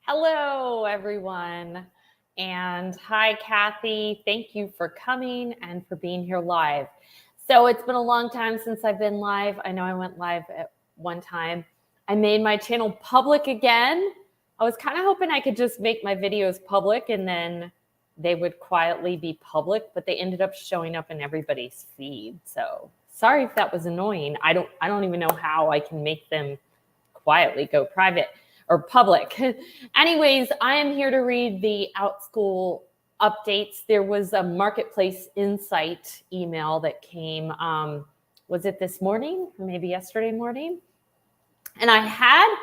Hello, everyone. And hi, Kathy. Thank you for coming and for being here live. So it's been a long time since I've been live. I know I went live at one time. I made my channel public again. I was kind of hoping I could just make my videos public and then they would quietly be public, but they ended up showing up in everybody's feed. So sorry if that was annoying. I don't even know how I can make them quietly go private or public. Anyways, I am here to read the Outschool updates. There was a Marketplace Insight email that came, was it this morning? Or maybe yesterday morning? And I had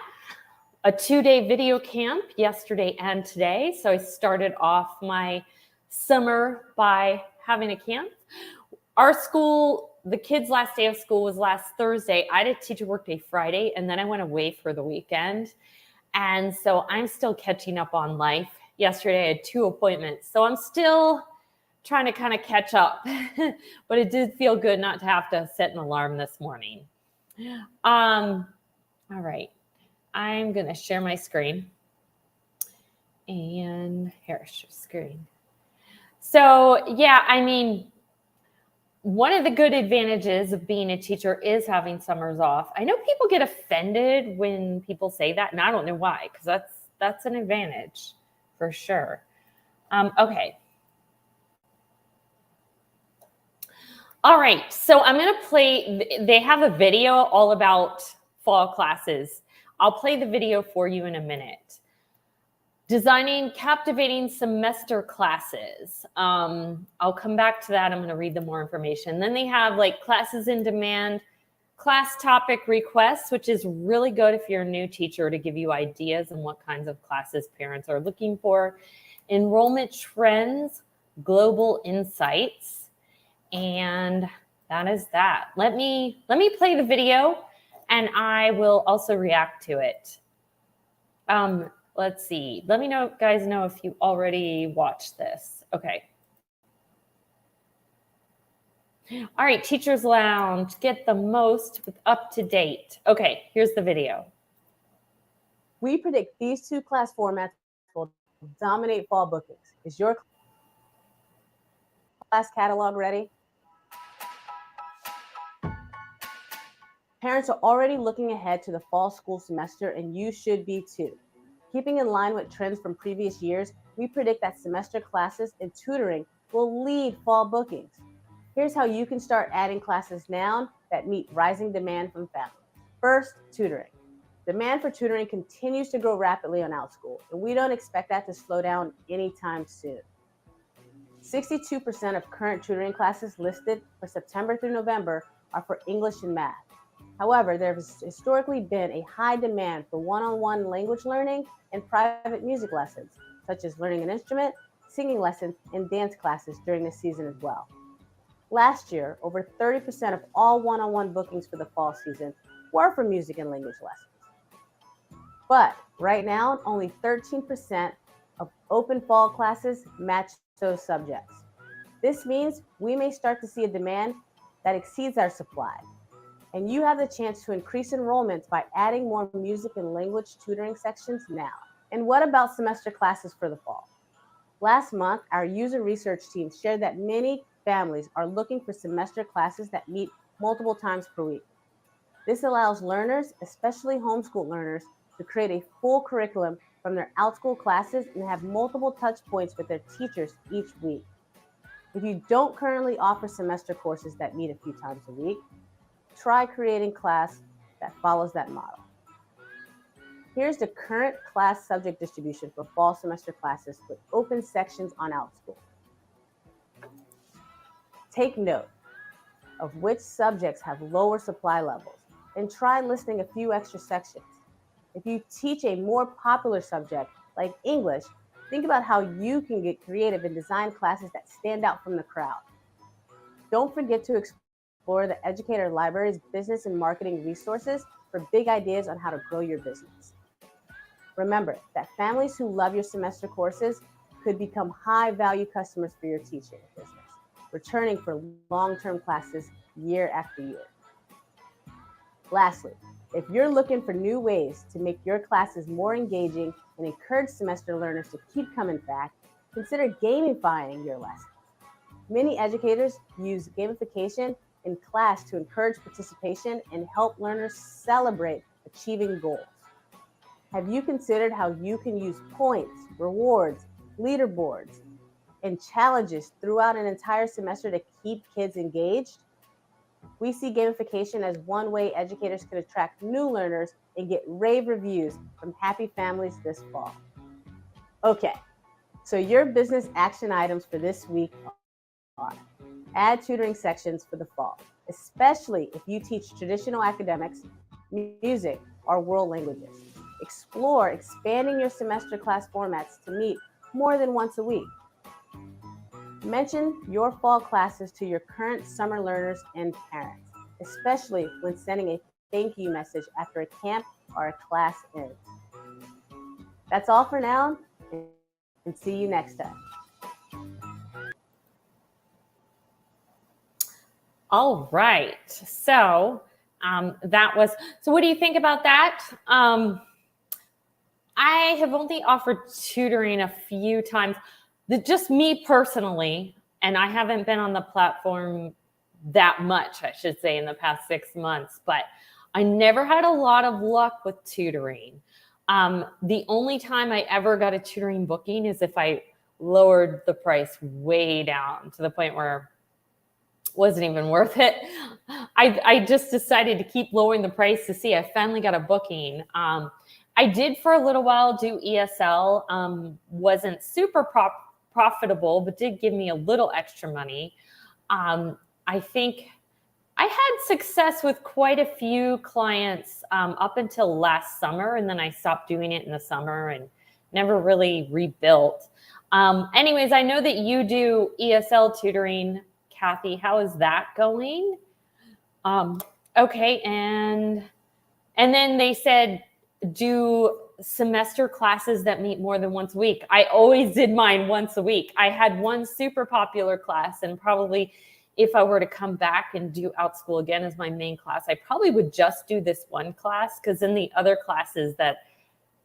a 2-day video camp yesterday and today. So I started off my summer by having a camp. Our school, the kids' last day of school was last Thursday. I did teacher workday Friday, and then I went away for the weekend. And so I'm still catching up on life. Yesterday I had 2 appointments. So I'm still trying to kind of catch up. But it did feel good not to have to set an alarm this morning. All right. I'm going to share my screen. And here's your screen. So, yeah, I mean, one of the good advantages of being a teacher is having summers off. I know people get offended when people say that, and I don't know why, because that's an advantage for sure. Okay. All right, so I'm going to play. They have a video all about fall classes. I'll play the video for you in a minute. Designing captivating semester classes. I'll come back to that. I'm going to read them more information. Then they have like classes in demand, class topic requests, which is really good if you're a new teacher to give you ideas on what kinds of classes parents are looking for. Enrollment trends, global insights, and that is that. Let me play the video, and I will also react to it. Let's see. Let me know, guys, know if you already watched this. Okay. All right, Teachers Lounge, get the most with up to date. Okay, here's the video. We predict these 2 class formats will dominate fall bookings. Is your class catalog ready? Parents are already looking ahead to the fall school semester, and you should be too. Keeping in line with trends from previous years, we predict that semester classes and tutoring will lead fall bookings. Here's how you can start adding classes now that meet rising demand from families. First, tutoring. Demand for tutoring continues to grow rapidly on Outschool, and we don't expect that to slow down anytime soon. 62% of current tutoring classes listed for September through November are for English and math. However, there has historically been a high demand for one-on-one language learning and private music lessons, such as learning an instrument, singing lessons, and dance classes during this season as well. Last year, over 30% of all one-on-one bookings for the fall season were for music and language lessons. But right now, only 13% of open fall classes match those subjects. This means we may start to see a demand that exceeds our supply. And you have the chance to increase enrollments by adding more music and language tutoring sections now. And what about semester classes for the fall? Last month, our user research team shared that many families are looking for semester classes that meet multiple times per week. This allows learners, especially homeschool learners, to create a full curriculum from their Outschool classes and have multiple touch points with their teachers each week. If you don't currently offer semester courses that meet a few times a week, try creating a class that follows that model. Here's the current class subject distribution for fall semester classes with open sections on Outschool. Take note of which subjects have lower supply levels and try listing a few extra sections. If you teach a more popular subject like English, think about how you can get creative and design classes that stand out from the crowd. Don't forget to explore the Educator Library's business and marketing resources for big ideas on how to grow your business. Remember that families who love your semester courses could become high-value customers for your teaching business, returning for long-term classes year after year. Lastly, If you're looking for new ways to make your classes more engaging and encourage semester learners to keep coming back, consider gamifying your lessons. Many educators use gamification in class to encourage participation and help learners celebrate achieving goals. Have you considered how you can use points, rewards, leaderboards, and challenges throughout an entire semester to keep kids engaged? We see gamification as one way educators can attract new learners and get rave reviews from happy families this fall. Okay, so your business action items for this week are: add tutoring sections for the fall, especially if you teach traditional academics, music, or world languages. Explore expanding your semester class formats to meet more than once a week. Mention your fall classes to your current summer learners and parents, especially when sending a thank you message after a camp or a class ends. That's all for now, and see you next time. All right. So so what do you think about that? I have only offered tutoring a few times, just me personally, and I haven't been on the platform that much, I should say, in the past 6 months, but I never had a lot of luck with tutoring. The only time I ever got a tutoring booking is if I lowered the price way down to the point where it wasn't even worth it. I just decided to keep lowering the price to see. I finally got a booking. I did for a little while do ESL, wasn't super profitable, but did give me a little extra money. I think I had success with quite a few clients up until last summer, and then I stopped doing it in the summer and never really rebuilt. Anyways, I know that you do ESL tutoring, Kathy. How is that going? Okay, and then they said, do semester classes that meet more than once a week. I always did mine once a week. I had one super popular class, and probably if I were to come back and do Outschool again as my main class, I probably would just do this one class, because in the other classes that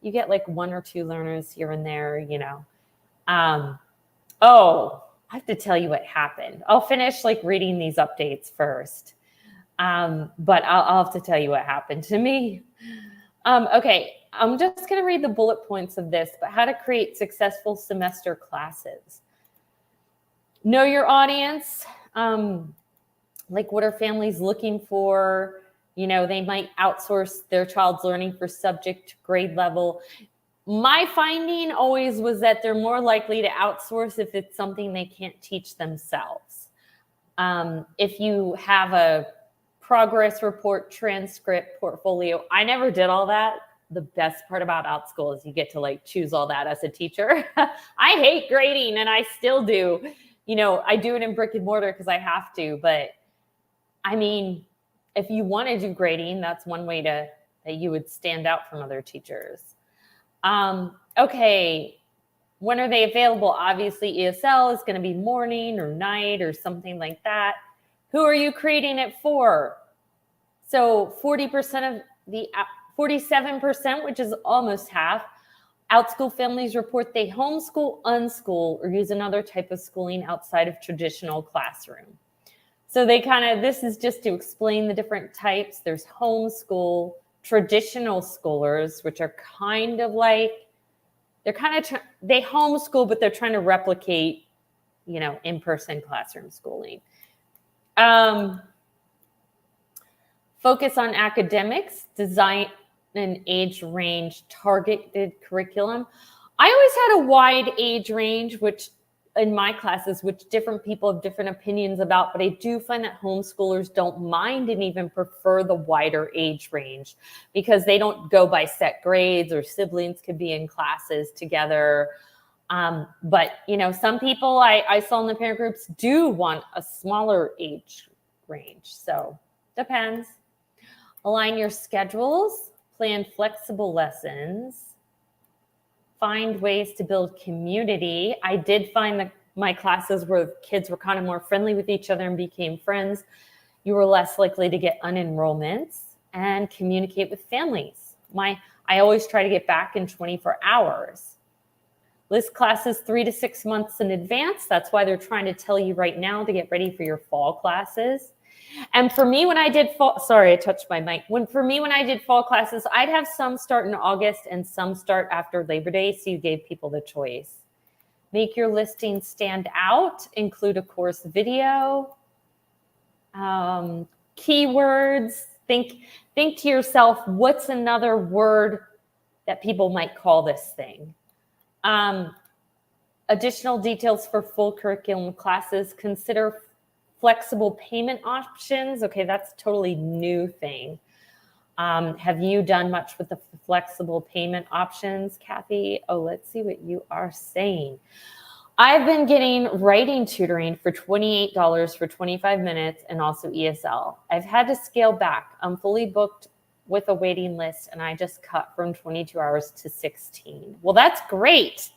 you get like 1 or 2 learners here and there, you know. Oh, I have to tell you what happened. I'll finish like reading these updates first. But I'll have to tell you what happened to me. Okay, I'm just going to read the bullet points of this, but how to create successful semester classes. Know your audience. Like, what are families looking for? You know, they might outsource their child's learning for subject grade level. My finding always was that they're more likely to outsource if it's something they can't teach themselves. If you have a progress report, transcript, portfolio, I never did all that. The best part about Outschool is you get to like choose all that as a teacher. I hate grading, and I still do. You know, I do it in brick and mortar because I have to, but I mean, if you want to do grading, that's one way that you would stand out from other teachers. Okay, when are they available? Obviously, ESL is going to be morning or night or something like that. Who are you creating it for? So 40% of the 47%, which is almost half, Outschool families report they homeschool, unschool, or use another type of schooling outside of traditional classroom. So they this is just to explain the different types. There's homeschool, traditional schoolers, which are kind of like, they homeschool, but they're trying to replicate, you know, in-person classroom schooling. Focus on academics, design an age range targeted curriculum. I always had a wide age range, which in my classes, which different people have different opinions about, but I do find that homeschoolers don't mind and even prefer the wider age range because they don't go by set grades, or siblings could be in classes together. But, you know, some people I saw in the parent groups do want a smaller age range. So depends. Align your schedules, plan flexible lessons, find ways to build community. I did find that my classes where kids were kind of more friendly with each other and became friends, you were less likely to get unenrollments. and communicate with families. I always try to get back in 24 hours. List classes 3 to 6 months in advance. That's why they're trying to tell you right now to get ready for your fall classes. And for me, when I did fall, sorry, I touched my mic. When I did fall classes, I'd have some start in August and some start after Labor Day. So you gave people the choice. Make your listing stand out, include a course video, keywords. Think to yourself, what's another word that people might call this thing? Additional details for full curriculum classes. Consider flexible payment options. Okay, that's a totally new thing. Have you done much with the flexible payment options, Kathy? Oh, let's see what you are saying. I've been getting writing tutoring for $28 for 25 minutes and also ESL. I've had to scale back. I'm fully booked with a waiting list and I just cut from 22 hours to 16. Well, that's great.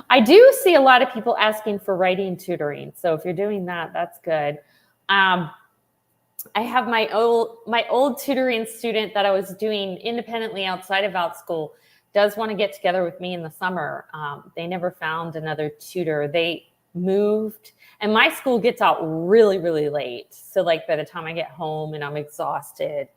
I do see a lot of people asking for writing tutoring. So if you're doing that, that's good. I have my old tutoring student that I was doing independently outside of Outschool does want to get together with me in the summer. They never found another tutor. They moved, and my school gets out really, really late. So like by the time I get home and I'm exhausted.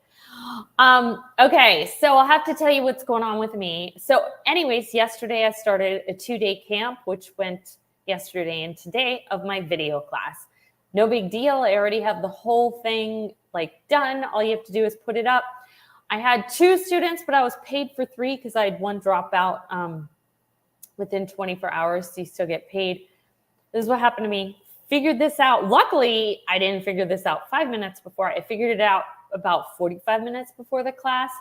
Okay, so I'll have to tell you what's going on with me. So anyways, yesterday I started a 2-day camp, which went yesterday and today of my video class. No big deal. I already have the whole thing like done. All you have to do is put it up. I had 2 students, but I was paid for 3 because I had 1 dropout within 24 hours. So you still get paid. This is what happened to me. Figured this out. Luckily, I didn't figure this out 5 minutes before. I figured it out about 45 minutes before the class.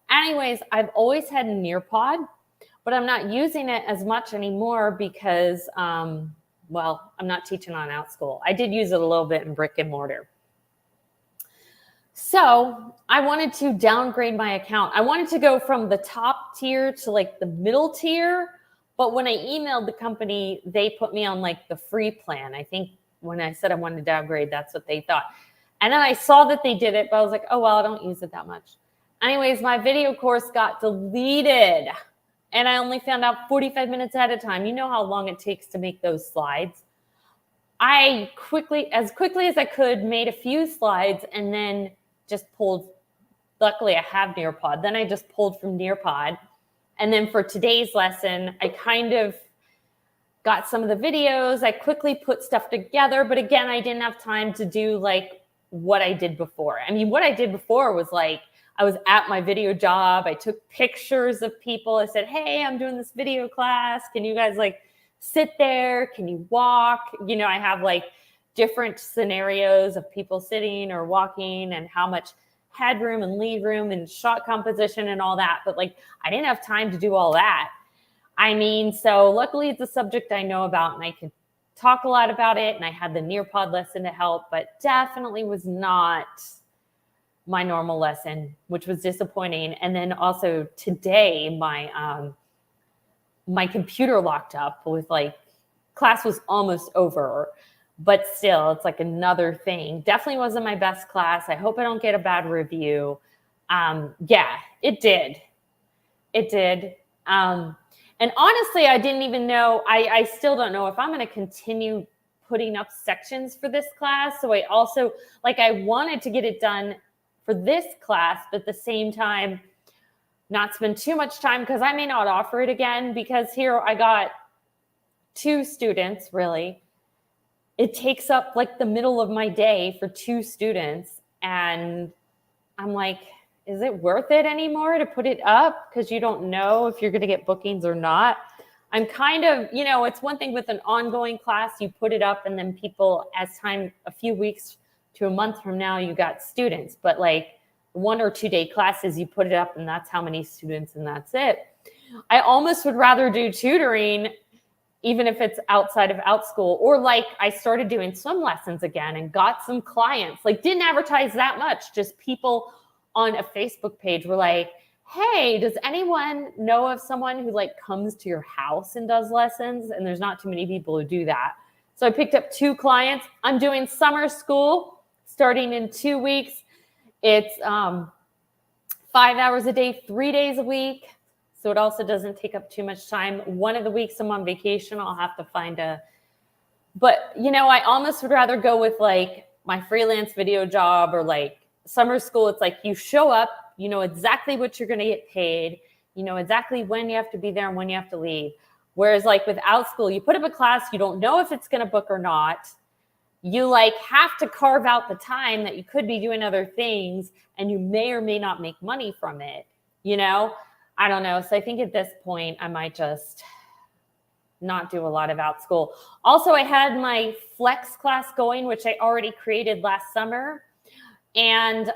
Anyways, I've always had a Nearpod, but I'm not using it as much anymore because, well, I'm not teaching on Outschool. I did use it a little bit in brick and mortar. So I wanted to downgrade my account. I wanted to go from the top tier to like the middle tier. But when I emailed the company, they put me on like the free plan. I think when I said I wanted to downgrade, that's what they thought. And then I saw that they did it, but I was like, oh, well, I don't use it that much. Anyways, my video course got deleted. And I only found out 45 minutes at a time. You know how long it takes to make those slides. I as quickly as I could, made a few slides and then just pulled. Luckily, I have Nearpod. Then I just pulled from Nearpod. And then for today's lesson, I kind of got some of the videos. I quickly put stuff together. But again, I didn't have time to do like what I did before. I mean, what I did before was like, I was at my video job. I took pictures of people. I said, hey, I'm doing this video class. Can you guys like sit there? Can you walk? You know, I have like different scenarios of people sitting or walking and how much headroom and lead room and shot composition and all that. But like, I didn't have time to do all that. I mean, so luckily it's a subject I know about and I can talk a lot about it. And I had the Nearpod lesson to help, but definitely was not my normal lesson, which was disappointing. And then also today, my computer locked up with like, class was almost over, but still it's like another thing. Definitely wasn't my best class. I hope I don't get a bad review. Yeah, it did. It did. And honestly, I didn't even know, I still don't know if I'm going to continue putting up sections for this class. So I also, like, I wanted to get it done for this class, but at the same time, not spend too much time because I may not offer it again because here I got 2 students, really. It takes up like the middle of my day for 2 students. And I'm like, is it worth it anymore to put it up? Because you don't know if you're going to get bookings or not. I'm kind of, you know, it's one thing with an ongoing class, you put it up and then people, as time, a few weeks to a month from now, you got students. But like 1 or 2 day classes, you put it up and that's how many students and that's it. I almost would rather do tutoring, even if it's outside of Outschool, or like I started doing swim lessons again and got some clients, like didn't advertise that much, just people on a Facebook page were like, hey, does anyone know of someone who like comes to your house and does lessons? And there's not too many people who do that. So I picked up 2 clients. I'm doing summer school starting in 2 weeks. It's 5 hours a day, 3 days a week. So it also doesn't take up too much time. One of the weeks I'm on vacation, I'll have to find but I almost would rather go with like my freelance video job or like summer school. It's like you show up, you know exactly what you're going to get paid, you know exactly when you have to be there and when you have to leave. Whereas like with Outschool, you put up a class, you don't know if it's going to book or not. You like have to carve out the time that you could be doing other things and you may or may not make money from it. I don't know. So I think at this point I might just not do a lot of Outschool. Also, I had my flex class going, which I already created last summer. And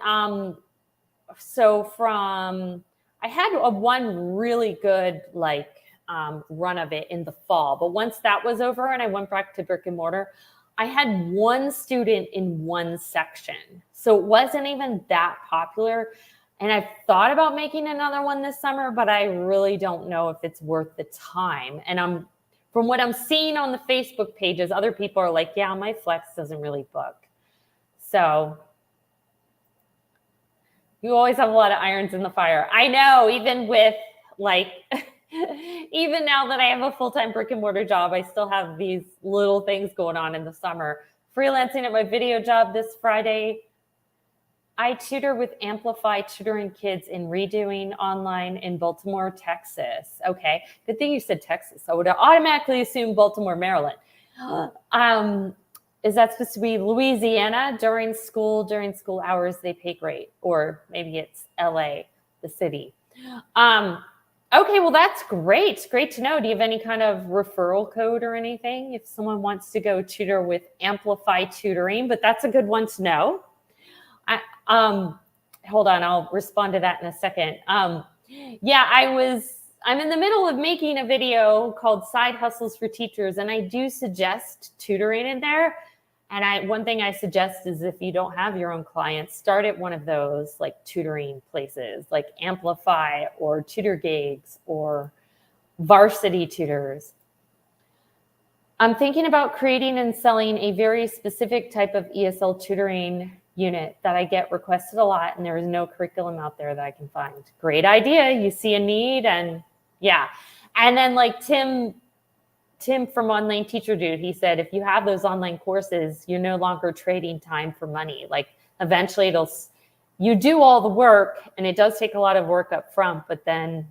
so I had one really good run of it in the fall. But once that was over and I went back to brick and mortar, I had one student in one section. So it wasn't even that popular. And I've thought about making another one this summer, but I really don't know if it's worth the time. And from what I'm seeing on the Facebook pages, other people are like, yeah, my flex doesn't really book. So you always have a lot of irons in the fire. I know, even with even now that I have a full-time brick and mortar job, I still have these little things going on in the summer. Freelancing at my video job this Friday. I tutor with Amplify Tutoring Kids in Redoing Online in Baltimore, Texas. Okay, good thing you said Texas. I would automatically assume Baltimore, Maryland. Is that supposed to be Louisiana? During school hours, they pay great. Or maybe it's LA, the city. Okay, well, that's great. Great to know. Do you have any kind of referral code or anything if someone wants to go tutor with Amplify Tutoring? But that's a good one to know. Hold on, I'll respond to that in a second. Yeah, I'm in the middle of making a video called Side Hustles for Teachers, and I do suggest tutoring in there. And one thing I suggest is if you don't have your own clients, start at one of those like tutoring places like Amplify or Tutor Gigs or Varsity Tutors. I'm thinking about creating and selling a very specific type of ESL tutoring unit that I get requested a lot, and there is no curriculum out there that I can find. Great idea. You see a need, and yeah. And then like Tim from Online Teacher Dude, he said, if you have those online courses, you're no longer trading time for money. Like eventually you do all the work, and it does take a lot of work up front, but then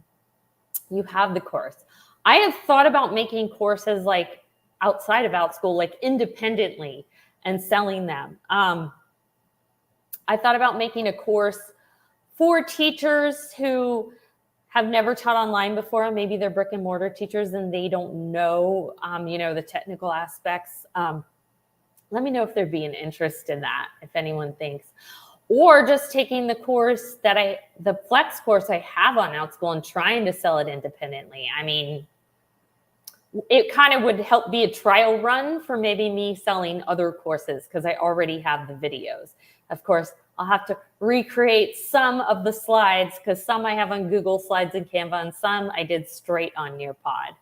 you have the course. I have thought about making courses like outside of Outschool, like independently, and selling them. I thought about making a course for teachers who have never taught online before. Maybe they're brick and mortar teachers and they don't know, the technical aspects. Let me know if there'd be an interest in that, if anyone thinks. Or just taking the course the flex course I have on Outschool and trying to sell it independently. I mean, it kind of would help be a trial run for maybe me selling other courses because I already have the videos. Of course, I'll have to recreate some of the slides because some I have on Google Slides and Canva and some I did straight on Nearpod.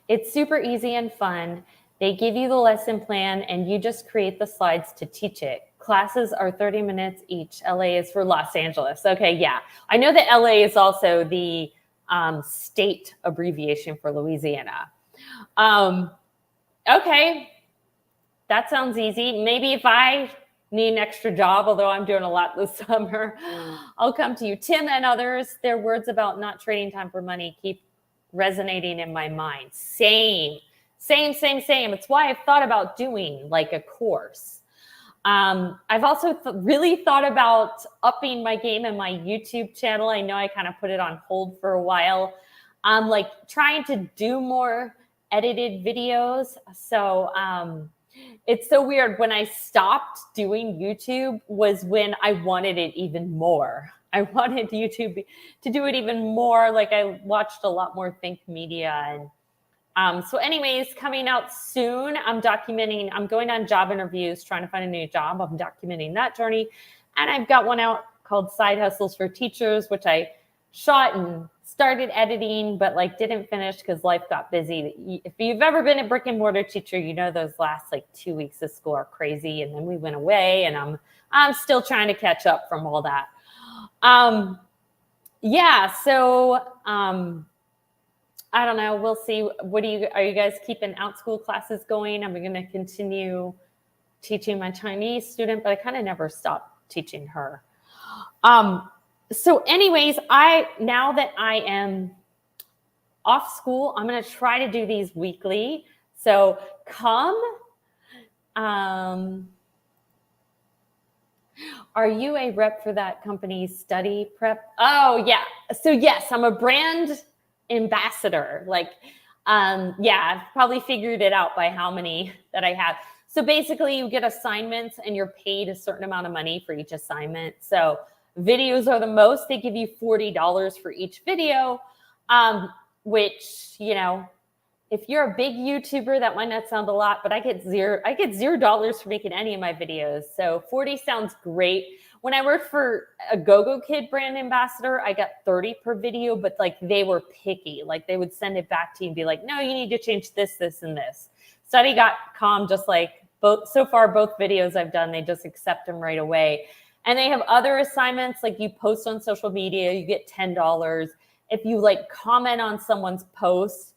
It's super easy and fun. They give you the lesson plan and you just create the slides to teach it. Classes are 30 minutes each. LA is for Los Angeles. Okay, yeah. I know that LA is also the state abbreviation for Louisiana. Okay, that sounds easy. Maybe if I need an extra job, although I'm doing a lot this summer, I'll come to you. Tim and others, their words about not trading time for money keep resonating in my mind. Same. It's why I've thought about doing like a course. I've also really thought about upping my game in my YouTube channel. I know I kind of put it on hold for a while. Like trying to do more edited videos. So it's so weird. When I stopped doing YouTube was when I wanted it even more. I wanted YouTube to do it even more. Like I watched a lot more Think Media. And so anyways, coming out soon, I'm going on job interviews, trying to find a new job. I'm documenting that journey. And I've got one out called Side Hustles for Teachers, which I shot and started editing, but like didn't finish because life got busy. If you've ever been a brick and mortar teacher, you know those last like 2 weeks of school are crazy. And then we went away, and I'm still trying to catch up from all that. Yeah, so I don't know. We'll see. Are you guys keeping Outschool classes going? I'm going to continue teaching my Chinese student, but I kind of never stopped teaching her. So anyways, now that I am off school, I'm going to try to do these weekly. So come. Are you a rep for that company's study prep? Oh yeah. So yes, I'm a brand ambassador. Like, yeah, I've probably figured it out by how many that I have. So basically you get assignments and you're paid a certain amount of money for each assignment. So videos are the most. They give you $40 for each video, which, you know, if you're a big YouTuber, that might not sound a lot, but I get $0 for making any of my videos. So 40 sounds great. When I worked for a Go-Go Kid brand ambassador, I got 30 per video, but like they were picky. Like they would send it back to you and be like, no, you need to change this, this, and this. Study.com, just like both videos I've done, they just accept them right away. And they have other assignments, like you post on social media, you get $10. If you like comment on someone's post,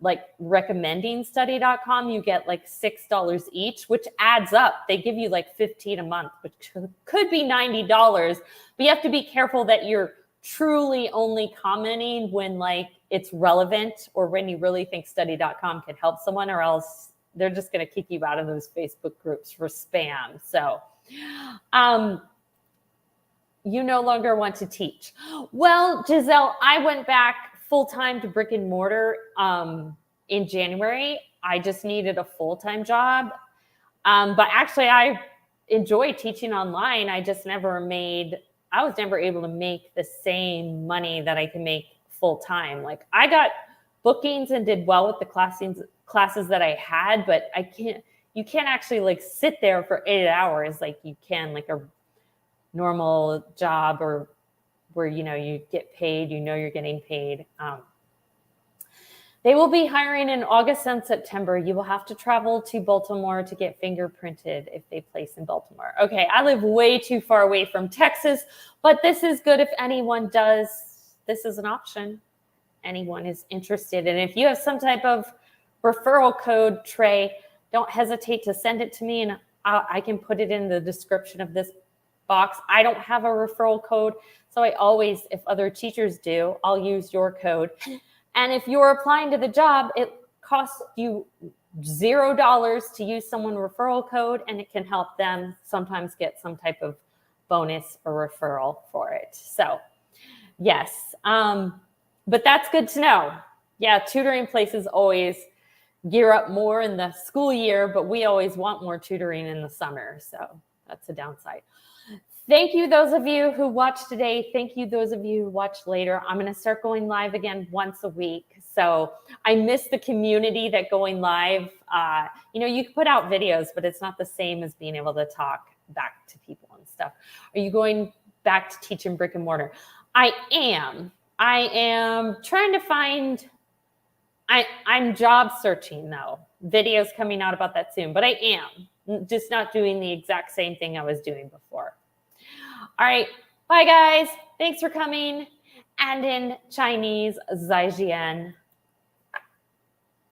like recommending study.com, you get like $6 each, which adds up. They give you like $15 a month, which could be $90, but you have to be careful that you're truly only commenting when like it's relevant or when you really think study.com can help someone, or else they're just going to kick you out of those Facebook groups for spam. So, you no longer want to teach. Well, Giselle, I went back full-time to brick and mortar in January. I just needed a full-time job. But actually I enjoy teaching online. I was never able to make the same money that I can make full-time. Like I got bookings and did well with the classes that I had, but you can't actually like sit there for 8 hours like you can like a normal job, or where, you know, you get paid, you know, you're getting paid. They will be hiring in August and September. You will have to travel to Baltimore to get fingerprinted if they place in Baltimore. Okay, I live way too far away from Texas, but this is good if anyone does. This is an option. Anyone is interested. And if you have some type of referral code, Trey, don't hesitate to send it to me, and I can put it in the description of this box. I don't have a referral code, so I always, if other teachers do, I'll use your code. And if you're applying to the job, it costs you $0 to use someone's referral code, and it can help them sometimes get some type of bonus or referral for it. So yes, but that's good to know. Yeah, tutoring places always gear up more in the school year, but we always want more tutoring in the summer. So that's a downside. Thank you, those of you who watched today. Thank you, those of you who watched later. I'm going to start going live again once a week. So I miss the community that going live. You know, you can put out videos, but it's not the same as being able to talk back to people and stuff. Are you going back to teaching brick and mortar? I am trying to find, I'm job searching though. Videos coming out about that soon, but I am just not doing the exact same thing I was doing before. All right. Bye, guys. Thanks for coming. And in Chinese, 再见.